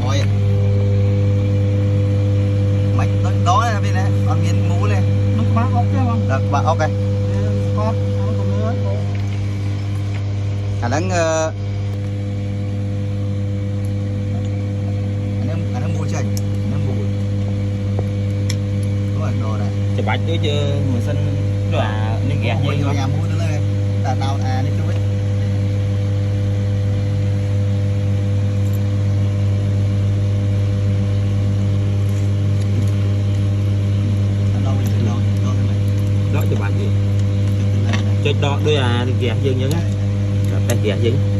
Ôi mày đó là bên này còn miền mũ này nó có ốc chứ không được bạn ok con nó còn nữa khả năng anh mua chanh anh mua đúng rồi đồ này chụp bạch chứ mùa xanh là nên ghét mua gì vô không nhà mua tới đây là nào đi chung ấy đó chụp bạch gì chơi đó đôi à ghét dương nhớ á tay ghét dương